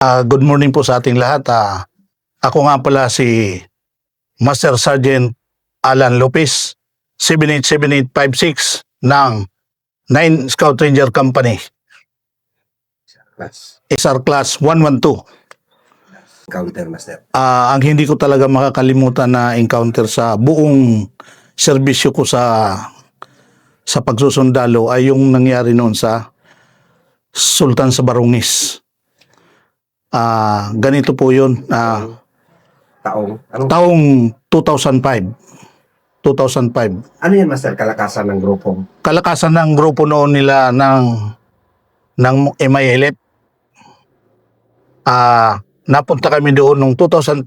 Good morning po sa ating lahat. Ako nga pala si Master Sergeant Alan Lopez, 787856 ng 9 Scout Ranger Company, Class. SR Class 112. Counter Master. Ang hindi ko talaga makakalimutan na encounter sa buong serbisyo ko sa pagsusundalo ay yung nangyari noon sa Sultan sa Barungis. Ganito po yun. Taong. Anong, Taong 2005. 2005. ano yan, Master? Kalakasan ng grupo. Kalakasan ng grupo noon nila ng MILF. Napunta kami doon noong 2005.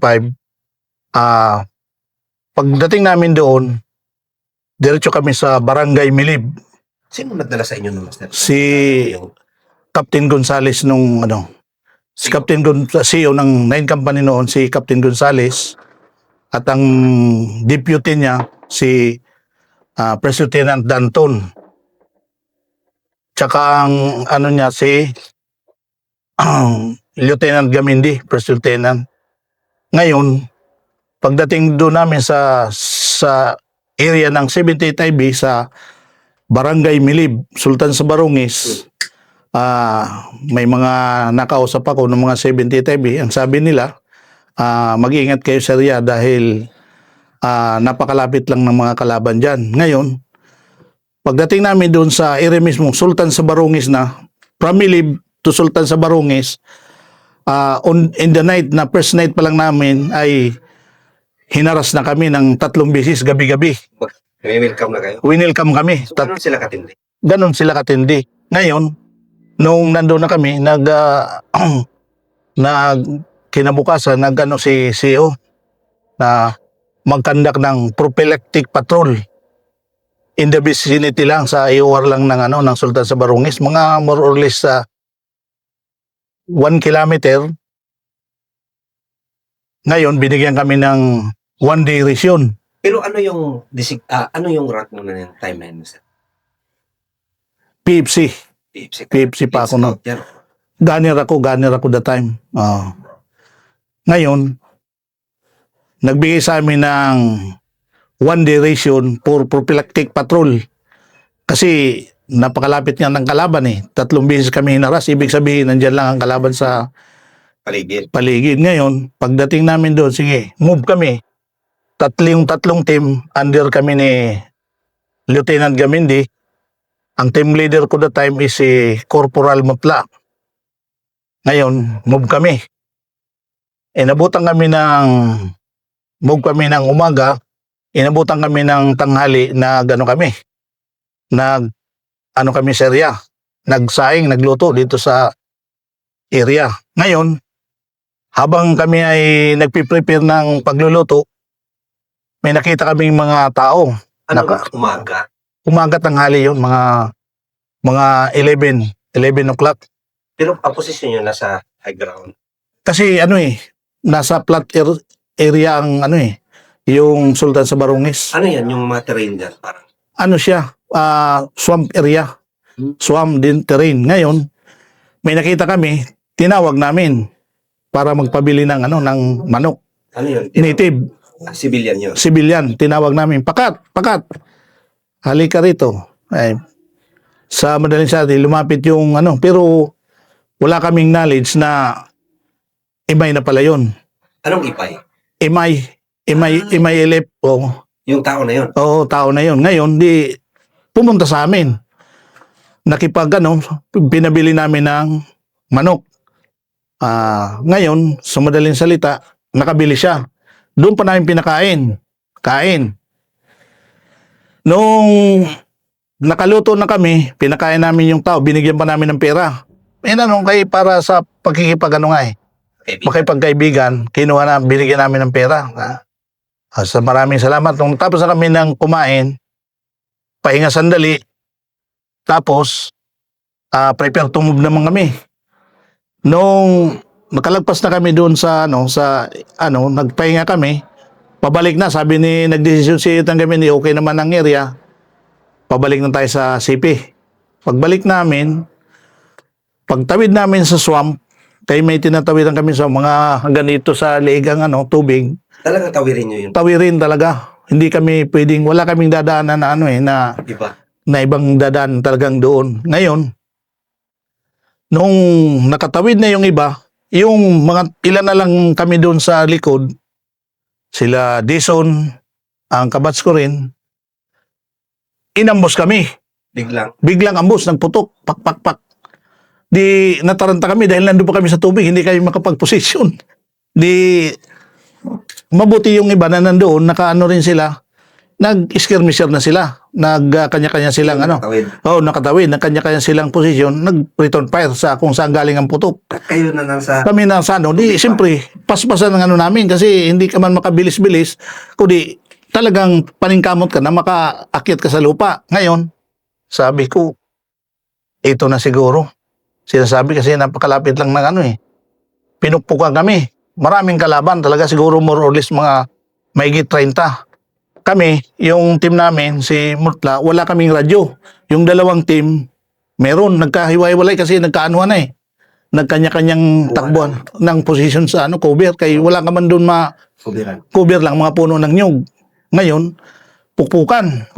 Pagdating namin doon, diretso kami sa Barangay Milib. Sino nagdala sa inyo nun, Master? Si Yung Captain Gonzales si Captain CEO ng 9 Company noon, si Captain Gonzales, at ang deputy niya si First Lieutenant Danton. Tsaka ang ano niya si Lieutenant Gamindi, First Lieutenant. Ngayon, pagdating doon namin sa area ng 78 IB sa Barangay Milib, Sultan sa Barungis, may mga nakausap ako ng mga 78 IB. Ang sabi nila, mag-iingat kayo sa area dahil napakalapit lang ng mga kalaban dyan. Ngayon, pagdating namin doon sa area mismo, Sultan sa Barungis na, from Milib to Sultan sa Barungis, in the night, na first night pa lang namin, ay hinaras na kami ng 3 beses gabi-gabi. may welcome na kayo. Winelcome kami. So, ganun sila katindi. Ganon sila katindi. Ngayon, nung nandoon na kami, kinabukasan, nag-ano si CEO na mag-conduct ng prophylactic patrol in the vicinity lang, sa IOR lang ng Sultan sa Barungis, mga more or less 1 kilometer. Ngayon, binigyan kami ng 1 day ration. Pero ano yung rank mo na yung time na yun, Master? PFC. PFC pa ako noon. Yan. Gunner ako that time. Ngayon, nagbigay sa amin ng 1 day ration for prophylactic patrol. Kasi napakalapit nga ng kalaban eh. 3 beses kami hinaras. Ibig sabihin, nandyan lang ang kalaban sa paligid. Ngayon, pagdating namin doon, sige, move kami. Tatlong team, under kami ni Lieutenant Gamindi. Ang team leader ko that time is si Corporal Mutla. Ngayon, move kami. Inabutan kami ng umaga, inabutan kami ng tanghali na kami sa area. Nagsaing, nagluto dito sa area. Ngayon, habang kami ay nagpiprepare ng pagluluto, may nakita kaming mga tao. Umaga? Umaga, tanghali yun, mga 11 o'clock. Pero ang posisyon nyo nasa high ground. Kasi nasa flat area ang yung Sultan sa Barungis. Ano yan, yung mga terrain dyan? Parang Siya, swamp area. Swamp din terrain. Ngayon, may nakita kami, tinawag namin para magpabili ng manok. ano yun? Native, Civilian yun. civilian, tinawag namin, pakat, halika rito. Ay, sa madaling sabi, lumapit yung pero wala kaming knowledge na imay na pala yun. Anong ipay? MILF, Yung tao na yun. Oo, tao na yun. Ngayon, di pumunta sa amin. Pinabili namin ng manok. Ngayon, sa madaling salita, nakabili siya. Doon pa namin pinakain. Kain. Nung nakaluto na kami, pinakain namin yung tao, binigyan pa namin ng pera. Para sa makipagkaibigan, binigyan namin ng pera. Sa maraming salamat. Nung tapos na kami ng kumain, pahinga sandali, tapos, prepare to move naman kami. Nung nakalagpas na kami doon nagpahinga kami, pabalik na, sabi nagdesisyon si Itang Gamindi, okay naman ang area, pabalik na tayo sa CP. Pagbalik namin, pagtawid namin sa swamp, Kaya may tinatawiran kami sa mga ganito sa legang tubig. Talagang tawirin nyo yun. Tawirin talaga. Hindi kami pwedeng, wala kaming dadaanan na na Iba. ibang dadaan talagang doon. Ngayon, nung nakatawid na yung iba, yung mga ilan na lang kami doon sa likod, sila Dison, ang kabats ko rin, inambos kami. Biglang. Biglang ambos, nagputok, pak, pak, pak. Di nataranta kami dahil nandun pa kami sa tubig, hindi kami makapag-posisyon. Di mabuti yung iba na nandoon, nakaano rin sila, nag-skirmisher na sila, kanya-kanya silang Tawid. nakatawid, kanya-kanya silang posisyon, nag-return fire sa kung saan galing ang putok. Kayo na nasa... Kami na sa di siyempre, paspasan ng namin kasi hindi ka man makabilis-bilis, kundi talagang paningkamot ka na makaakyat ka sa lupa. Ngayon, sabi ko, ito na siguro. Sinasabi kasi napakalapit lang ng pinukpukan kami. Maraming kalaban talaga, siguro more or less mga mahigit 30. Kami, yung team namin, si Mutla, wala kaming radyo. Yung dalawang team, meron, nagkahiwa-hiwalay kasi nagkaanuhan na nagkanya-kanyang takbuhan ng position sa cover. Kaya wala ka man doon Kubiran. cover lang, mga puno ng nyug. Ngayon, pukpukan.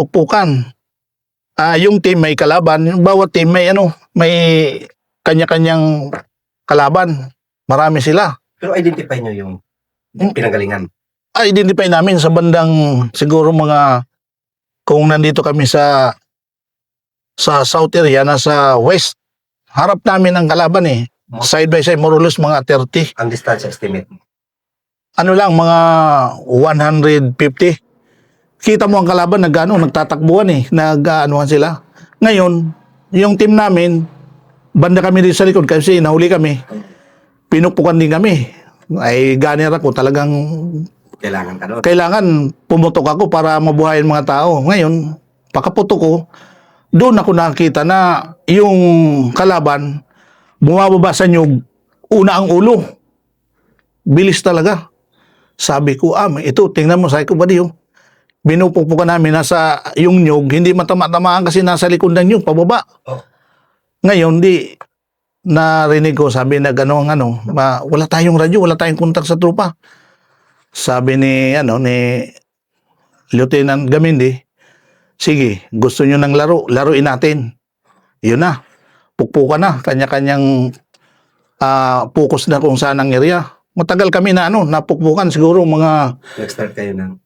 Yung team may kalaban, yung bawat team may may kanya-kanyang kalaban. Marami sila. Pero identify nyo yung pinanggalingan. Identify namin sa bandang siguro mga kung nandito kami sa south area, nasa west, harap namin ang kalaban side by side, more or less mga 30. Ang distance estimate. Lang, mga 150. Kita mo ang kalaban, nagtatakbuhan nag-anuhan sila. Ngayon, yung team namin, banda kami dito sa likod kasi nahuli kami. Pinukpukan din kami. Ay, ganir ako talagang Kailangan ka doon. kailangan pumutok ako para mabuhayin mga tao. Ngayon, pagkaputok ko, doon ako nakita na yung kalaban, bumababa sa nyug, una ang ulo. Bilis talaga. Sabi ko, ito, tingnan mo, sabi ko ba diyo? Binupukpukan namin, nasa yung nyug, hindi matama-tamaan kasi nasa likod ng nyug, pababa. Oh. Ngayon, narinig ko, sabi na wala tayong radyo, wala tayong kontak sa trupa. Sabi ni Lieutenant Gamindi, sige, gusto nyo ng laro, laruin natin. Yun na, pukpukan na, kanya-kanyang focus na kung saan ang area. Matagal kami na napukpukan, siguro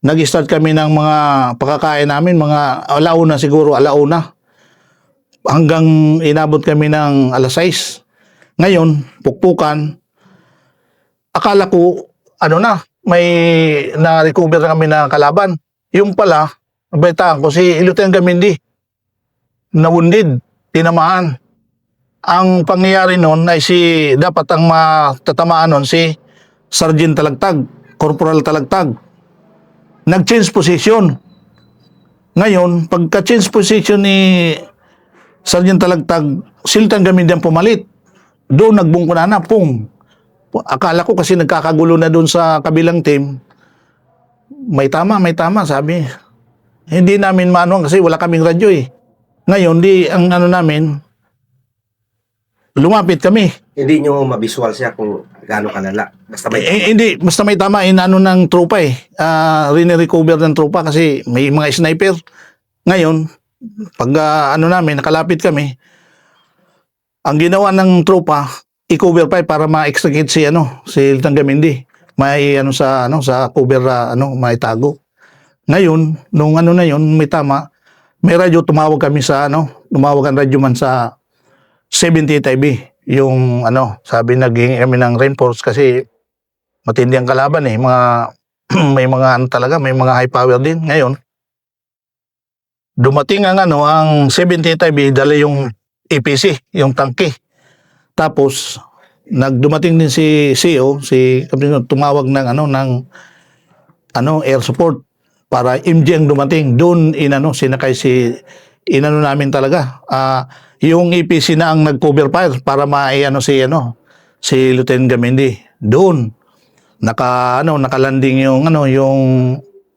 nag-start kami ng mga pakakain namin, mga alauna siguro, alauna. Hanggang inabot kami ng alas 6. Ngayon, pukpukan, akala ko, may na-recover na kami na kalaban. Yung pala, nabalitaan ko, si Lieutenant Gamindi, nawundid, tinamaan. Ang pangyayari noon ay dapat ang matatamaan noon si Sergeant Talagtag, Corporal Talagtag. Nag-change position. Ngayon, pagka-change position ni Sergeant Talagtag, Sultan Gamindi ang pumalit. Doon nagbungko na pung. Akala ko kasi nagkakagulo na doon sa kabilang team. May tama, sabi. Hindi namin maanuhan kasi wala kaming radyo Ngayon, ang namin, lumapit kami. Hindi nyo mabisual siya kung gaano kalala. Basta may... Hindi, basta may tama, ng tropa Rine-recover ng tropa kasi may mga sniper. Ngayon, pag namin, nakalapit kami, ang ginawa ng tropa, i-cover pa para ma-extricate si Lieutenant Gamindi. May sa cover maitago. Ngayon, nung na yun, may tama, may radyo, tumawag kami sa tumawag ang radyo man sa 78 IB. Yung sabi naging kami ng reinforce kasi matindi ang kalaban may mga talaga, may mga high power din. Ngayon, dumating ang ang 78 IB, dala yung APC, yung tangke. Tapos dumating din si CEO, tumawag ng air support para MJ ang dumating. Doon sinakay namin talaga. Yung EPC na ang nag-cover fire para si Lieutenant Gamindi. Doon nakalanding yung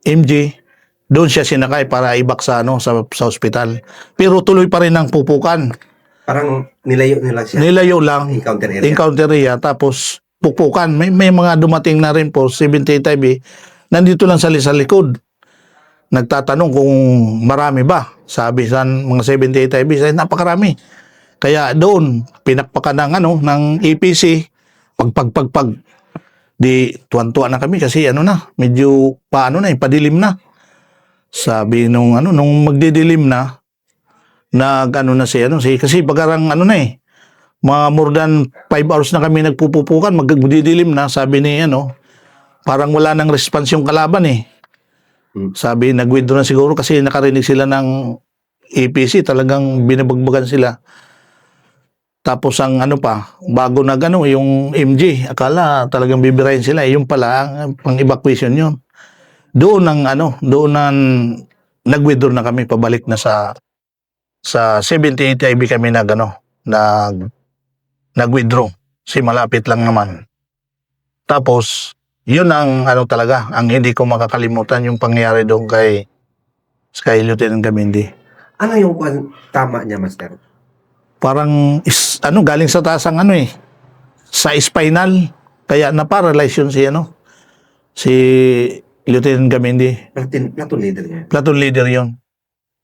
MJ. Doon siya sinakay para ibak sa sa ospital. Pero tuloy pa rin ang pupukan. Parang nilayo nila siya. Nilayo lang, Encounter area. encounter area, tapos pupukan. May mga dumating na rin po, 78 IB, nandito lang sa likod. Nagtatanong kung marami ba. Sabi sa mga 78 IB, sabi, napakarami. Kaya doon, pinakpakan ng EPC, pagpagpagpag. Di, tuwan-tuwa na kami kasi medyo padilim na. Sabi nung magdidilim na, kasi bagarang mga more than 5 hours na kami nagpupupukan, magdidilim na, sabi ni parang wala nang response yung kalaban eh. Sabi, nag-withdraw na siguro kasi nakarinig sila ng APC, talagang binabagbagan sila. Tapos ang bago yung MG, akala talagang bibirahin sila. Yung pala, pang evacuation yun. Doon ang nag-withdraw na kami, pabalik na sa 78 IB kami nag-withdraw. Kasi malapit lang naman. Tapos, yun ang talaga, ang hindi ko makakalimutan yung pangyayari doon kay Lieutenant Gamindi. Ano yung tama niya, Master? Parang galing sa taas ang sa spinal, kaya na-paralyze yun si Lieutenant Gamindi. Platoon leader niya. Platoon leader yun.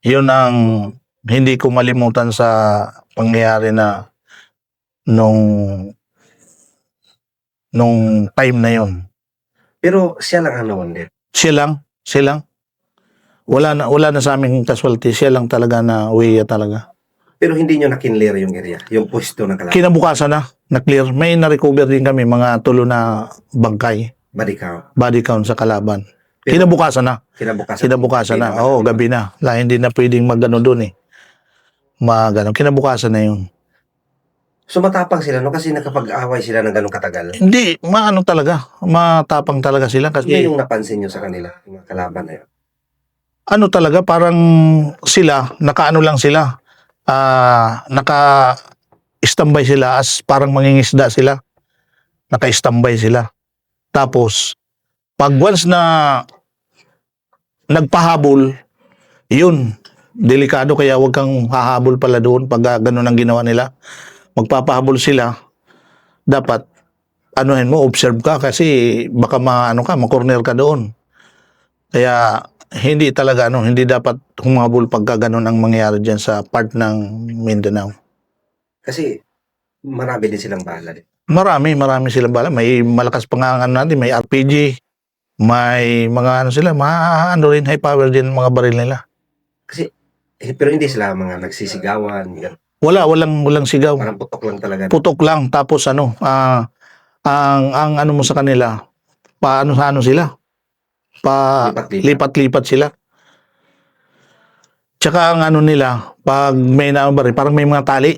Yun ang hindi ko malimutan sa pangyayari na nung time na yun. Pero siya lang ang nawandit. Siya lang. Wala na sa aming casualty. Siya lang talaga na uwi talaga. Pero hindi nyo na-clear yung area, yung pwesto ng kalaban. Kinabukasan na clear. May na-recover din kami mga tulo na bangkay. Body count sa kalaban. Pero, Kinabukasan na. Oo, gabi na. Hindi na pwedeng doon eh. Kinabukasan na yun. So matapang sila kasi nakapag-away sila ng ganong katagal. Hindi, matapang talaga sila Ano kasi yung napansin nyo sa kanila, yung mga kalaban na yun? talaga parang sila, lang sila. Naka-standby sila as parang mangingisda sila. Naka-standby sila. Tapos, pag once na nagpahabol, yun, delikado kaya wag kang hahabol pala doon pag ganun ang ginawa nila. Magpapahabol sila, dapat observe ka kasi baka ma-corner ka doon. Kaya hindi talaga hindi dapat humabol pagka ganun ang mangyayari diyan sa part ng Mindanao. Kasi marami din silang bala. Marami silang bala. May malakas pa nga natin, may RPG, may mga sila, rin high power din mga baril nila. Kasi pero hindi sila mga nagsisigawan. Walang sigaw. Parang putok lang talaga. Putok lang, tapos ang mo sa kanila, sa sila, lipat-lipat sila. Tsaka ang nila, pag may baril, parang may mga tali.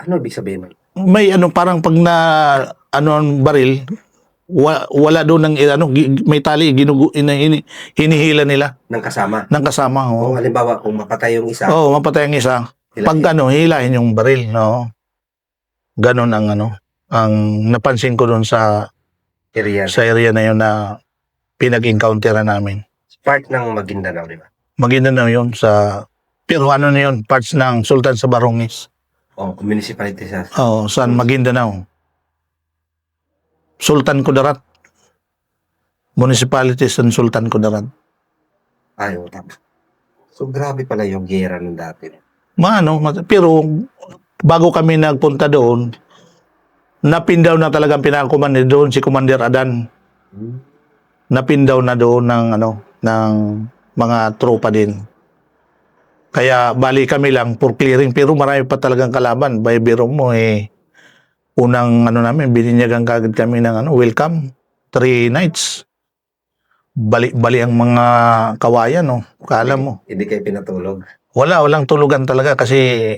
Ano ibig sabihin man? May parang pag na ang baril, wala doon ng may tali, hinihila nila Ng kasama. Oo. O halimbawa kung mapatay yung isa. Oo, mapatay ang isa. Pag hilahin yung baril, no. Ganon ang napansin ko doon sa area. area na yun na pinag-encounteran namin. Part ng Maguindanao, di ba? Maguindanao yun pero na yun, parts ng Sultan sa Barongis. Municipality sa. San Maguindanao. Sultan Kudarat. Municipality sa Sultan Kudarat. Ayaw, tama. So grabe pala yung gera ng dati. Pero bago kami nagpunta doon, napindaw na talagang pinaka-commander doon si Commander Adan. Napindaw na doon ng mga tropa din. Kaya bali kami lang for clearing, pero marami pa talagang kalaban. By biro mo unang namin, bininyagan kagad kami ng welcome, 3 nights. Bali ang mga kawayan, kala mo. Hindi kayo pinatulog. Walang tulugan talaga kasi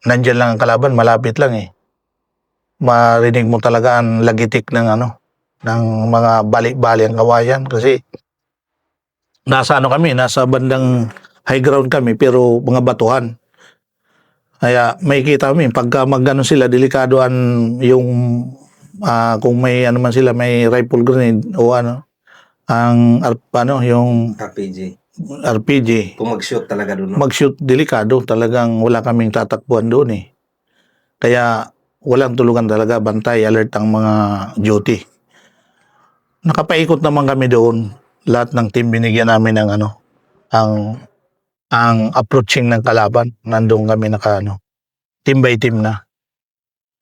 nandyan lang ang kalaban, malapit lang eh. Marinig mo talaga ang lagitik ng mga bali-bali ang kawayan kasi nasa bandang high ground kami pero mga batuhan. Kaya may kita kami pagka sila, delikadoan yung kung may man sila, may rifle grenade o yung RPG. RPG. Kung mag-shoot talaga doon, no? Mag-shoot, delikado. Talagang wala kaming tatakbuhan doon eh. Kaya walang tulugan talaga, bantay, alert ang mga duty. Nakapaikot naman kami doon. Lahat ng team binigyan namin ng ang approaching ng kalaban. Nandun kami team by team na.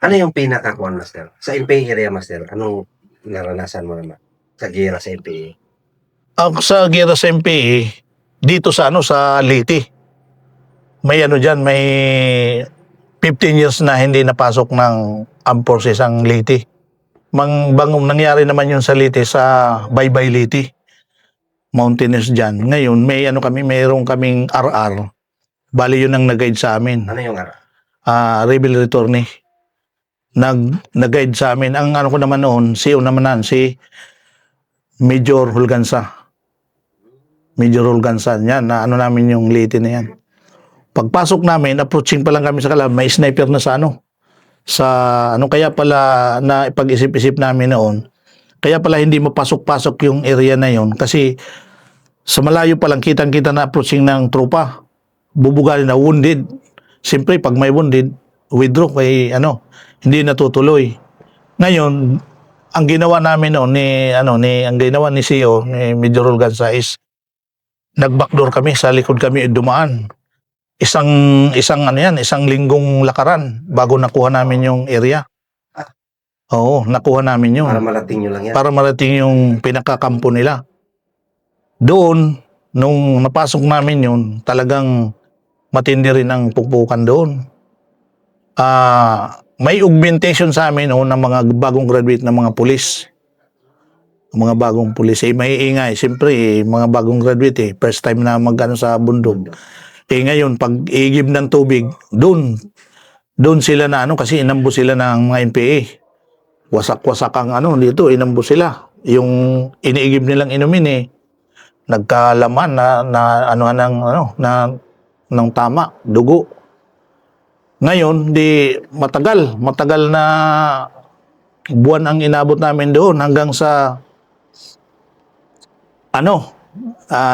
Ano yung pinakakuan, Master? Sa NPA area, Master, anong naranasan mo naman sa gera sa NPA? Sa Gira sa MPA, dito sa sa Liti. May may 15 years na hindi napasok ng armed forces ang Liti. Nangyari naman yun sa Liti, sa Baybay Liti. Mountainous dyan. Ngayon, mayroong kaming RR. Bali yun ang nag-guide sa amin. Ano yung ara? Rebel Returnee. Nag-guide sa amin. Ang ko naman noon, si Major Hulgansa. Major Hulgansa. Yan, namin yung Liti na yan. Pagpasok namin, approaching pa lang kami sa kalaban, may sniper na kaya pala na ipag-isip-isip namin noon, kaya pala hindi mapasok-pasok yung area na yon kasi sa malayo pa lang kitang-kita na approaching ng tropa. Bubugalin na wounded. Siyempre, pag may wounded, withdraw kay hindi natutuloy. Ngayon, ang ginawa namin noon ang ginawa ni CEO, ni Major Hulgansa is nag-backdoor kami, sa likod kami dumaan. Isang linggong lakaran bago nakuha namin yung area. Oo, nakuha namin yun. Para malating nyo lang yan. Para marating yung pinakakampo nila. Doon, nung napasok namin yun, talagang matindi rin ang pukpukan doon. May augmentation sa amin ng mga bagong graduate na mga pulis. Mga bagong pulis, may ingay. Siyempre, mga bagong graduate, first time na sa bundok. Ngayon, pag igib ng tubig, doon sila kasi inambo sila ng mga NPA. Wasak-wasak ang dito, inambo sila. Yung iniigib nilang inumin nagkalaman ng tama, dugo. Ngayon, matagal na buwan ang inabot namin doon hanggang sa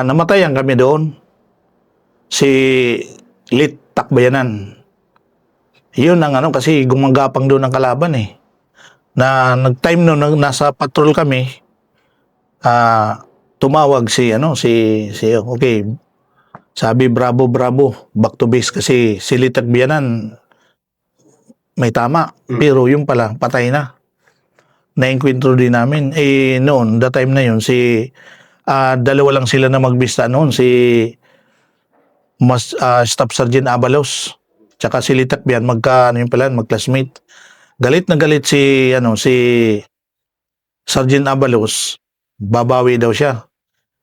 namatayan kami doon. Si Lit Takbayanan. Yun ang kasi gumagapang doon ang kalaban Na nag-time noon nasa patrol kami, tumawag okay. Sabi bravo, back to base kasi si Lit Takbayanan may tama, pero yung pala patay na. Na-enkwentro din namin. Noon, that time na yun, dalawa lang sila na magbista noon, Staff Sergeant Abalos tsaka si Lit Takbayan, mag-classmate. Galit na galit si Sergeant Abalos, babawi daw siya.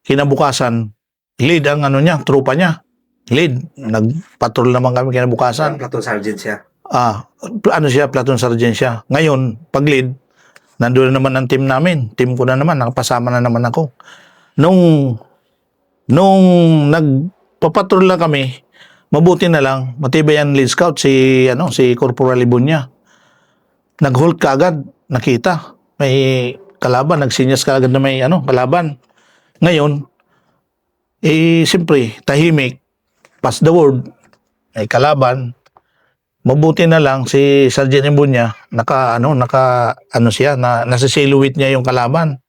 Kinabukasan, lead ang tropa niya. Lead, nagpatrol naman kami kinabukasan. Platoon sergeant siya. Platoon sergeant siya. Ngayon, pag lead, nandoon naman ang team namin. Team ko na naman, nakapasama na naman ako. Nung nagpapatrol lang kami, mabuti na lang, matibay ang lead scout, si Corporal Ibunya. Nag-hold kaagad, nakita. May kalaban, nagsinyas kaagad na may kalaban. Ngayon, siyempre, tahimik, pass the word, ay kalaban. Mabuti na lang si Sergeant Ibunya, nasa silhouette niya yung kalaban.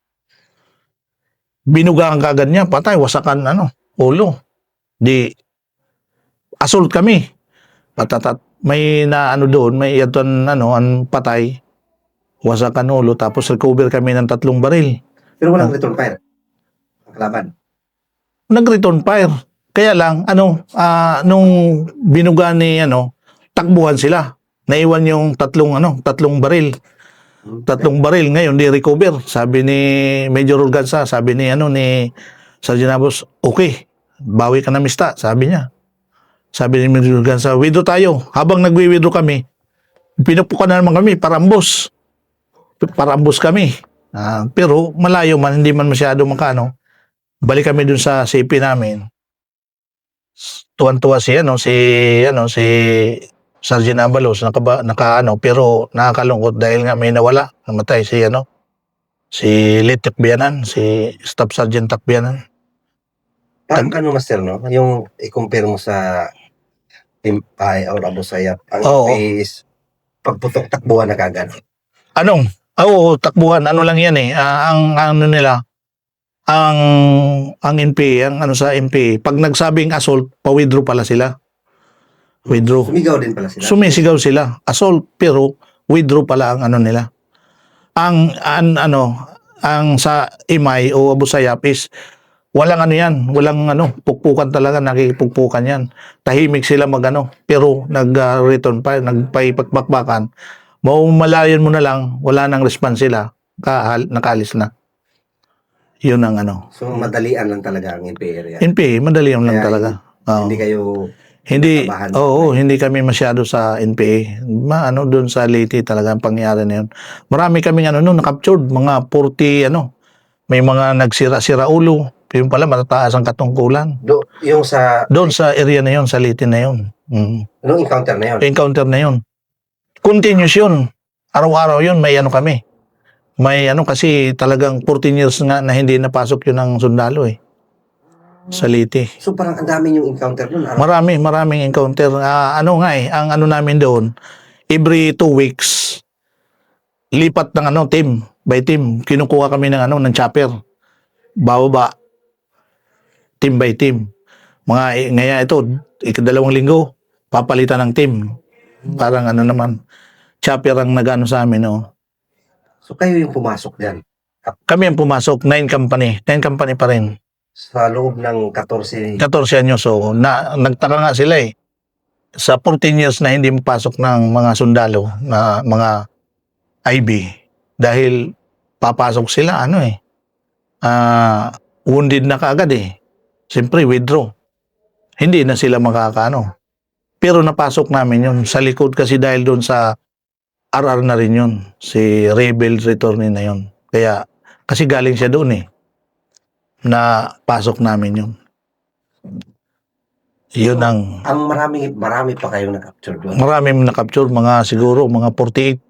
Binugaan kaagad niya, patay, wasakan ulo. Di assault kami. Patatat, may doon, may ang patay, wasakan ulo, tapos recover kami ng 3 baril. Pero walang return fire. Kalaban. Nag-return fire. Kaya lang, nung binuga ni, takbuhan sila. Naiwan yung 3 baril. 3 baril. Ngayon, di recover. Sabi ni Major Hulgansa, sabi ni Sergeant Abalos, okay, bawi ka na mista, sabi niya. Sabi ni Major Hulgansa, withdraw tayo. Habang nagwi-withdraw kami, pinupukan na naman kami, parambos. Parambos kami. Pero malayo man, hindi man masyado balik kami dun sa CP namin. Tuwan-tuwa si Sergeant Abalos, pero nakakalungkot dahil nga may nawala, namatay si Lit Takbayanan, si Staff Sergeant Takbayanan. Parang ano, master, no? Yung i-compare mo sa Impay or Abu Sayyaf, ang Oo. NPA is pagputok takbuhan na kagad. Anong? Oo, takbuhan. Ano lang yan eh. Ang ano nila, ang NPA, ang ano sa NPA, pag nagsabing assault, pa-withdraw pala sila. Withdraw. Sumigaw din pala sila. Sumisigaw sila. Assault, pero withdraw pala ang ano nila. Ang sa Imay o Abu Sayyaf is walang ano yan, walang pukpukan talaga, nakikipukpukan yan. Tahimik sila magano, pero nag-return pa, nagpaipakbakbakan. Maumalayan mo na lang, wala nang response sila, nakaalis na. Yun ang ano. So, madalian lang talaga ang NPA area. NPA, madali yun lang Kaya talaga. Oo. Hindi kayo Hindi, kinakabahan. hindi kami masyado sa NPA. Doon sa Leyte talaga ang pangyari na yun. Marami kaming na-captured, mga 40, may mga nagsira-sira ulo. Yung pala, matataas ang katungkulan. Yung sa, Doon sa area na yun, sa Leyte na yun. nung encounter na yun. Encounter na yun. Continuous yun. Araw-araw yun, may kami. May kasi talagang 14 years nga na hindi napasok yun ng sundalo eh. Sa Leyte. So, parang ang dami yung encounter nun. Maraming encounter. Ang namin doon, every 2 weeks, lipat ng team by team. Kinukuha kami ng chopper. Bababa. Team by team. Ngayon ito, 2 linggo, papalitan ng team. Parang naman, chopper ang nag-ano sa amin, no? So, kayo yung pumasok dyan. Kami ang pumasok, 9 company. 9 company pa rin. Sa loob ng 14. 14 anyos. So, nagtaka nga sila eh. Sa 14 years na hindi mapasok ng mga sundalo na mga IB dahil papasok sila wounded na kaagad eh. Siyempre withdraw. Hindi na sila makakaano. Pero napasok namin yun sa likod kasi dahil doon sa RR na rin yun. Si Rebel Returning na yun. Kaya kasi galing siya doon eh. Na pasok namin yun. Yun ang Ang marami pa kayong na-capture doon. maraming na-capture, siguro mga 48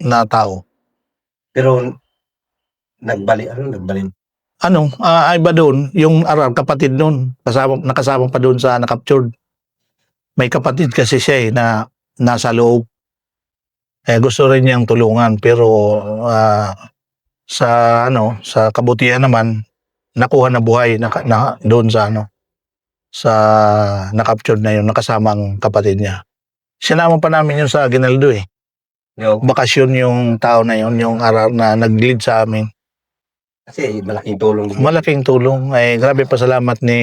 na tao. Pero, nagbalik. Iba doon, yung RR, kapatid doon, nakasama pa doon sa na-captured. May kapatid kasi siya na nasa loob. Gusto rin niyang tulungan, pero sa kabutihan naman, nakuha na buhay doon sa na-captured na yun, nakasamang kapatid niya. Sinama pa namin yun sa Aguinaldo eh. Bakasyon yung tao na yun, yung RR na nag-lead sa amin. Kasi malaking tulong. Malaking tulong. Grabe pasalamat ni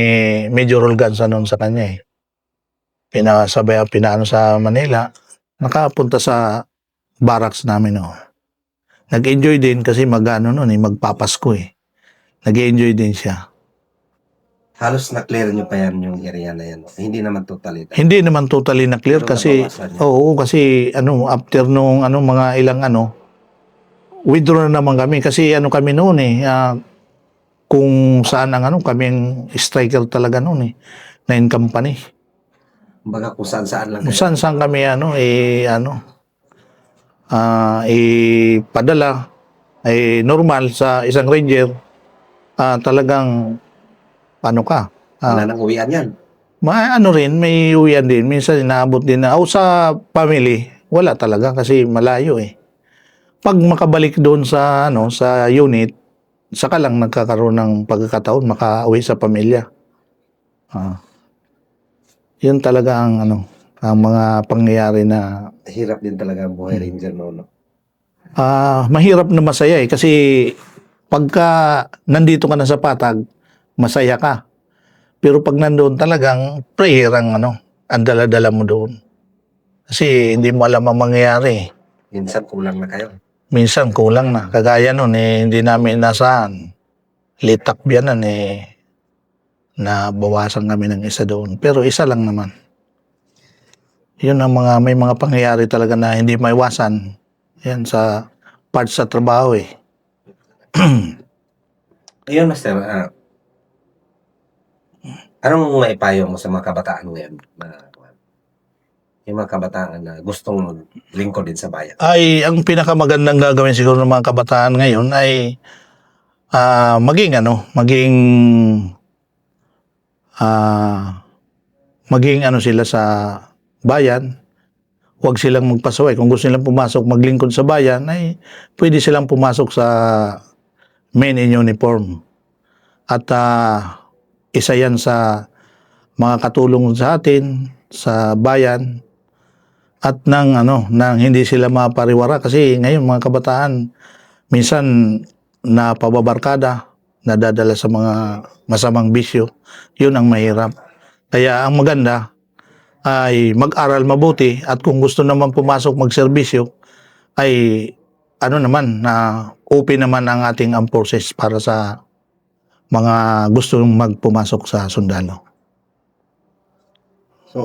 Major Olganza noon sa kanya eh. Pinaano sa Manila, nakapunta sa barracks namin Nag-enjoy din kasi magpapasko eh. Nag-enjoy din siya. Halos na-clear nyo pa yan yung area na yan. Hindi naman totally. Hindi naman totally na clear kasi kasi after nung mga ilang withdraw na naman kami kasi kami noon eh kung saan ang kaming striker talaga noon eh 9 company. Kumbaga kung saan-saan lang kayo. Kung saan kami padala normal sa isang ranger talagang Wala nang uwian yan. may uwian din. Minsan inaabot din sa family, wala talaga kasi malayo eh. Pag makabalik doon sa sa unit, saka lang nagkakaroon ng pagkakataon makauwi sa pamilya. Yun talaga ang mga pangyayari na Hirap din talaga ang buhay ranger no. mahirap na masaya eh kasi pagka nandito ka na sa patag, masaya ka. Pero pag nandoon talagang prayer ang dala-dala mo doon. Kasi hindi mo alam ang mangyayari. Minsan kulang na kayo. Minsan kulang na. Kagaya nun hindi namin nasaan. Litakbyanan nabawasan kami ng isa doon. Pero isa lang naman. Yun ang may mga pangyayari talaga na hindi maiwasan. Yan sa part sa trabaho eh. Ayun, Master, anong maipayo mo sa mga kabataan ngayon? Yung mga kabataan na gustong lingkod din sa bayan. Ang pinakamagandang gagawin siguro ng mga kabataan ngayon ay maging maging ano sila sa bayan, huwag silang magpasaway. Kung gusto nilang pumasok maglingkod sa bayan, ay pwede silang pumasok sa men in uniform. At isa yan sa mga katulong sa atin, sa bayan, at nang hindi sila mapariwara. Kasi ngayon mga kabataan, minsan napababarkada, nadadala sa mga masamang bisyo. Yun ang mahirap. Kaya ang maganda ay mag-aral mabuti, at kung gusto naman pumasok magserbisyo ay open naman ang ating armed forces para sa mga gustong magpumasok sa sundalo. So,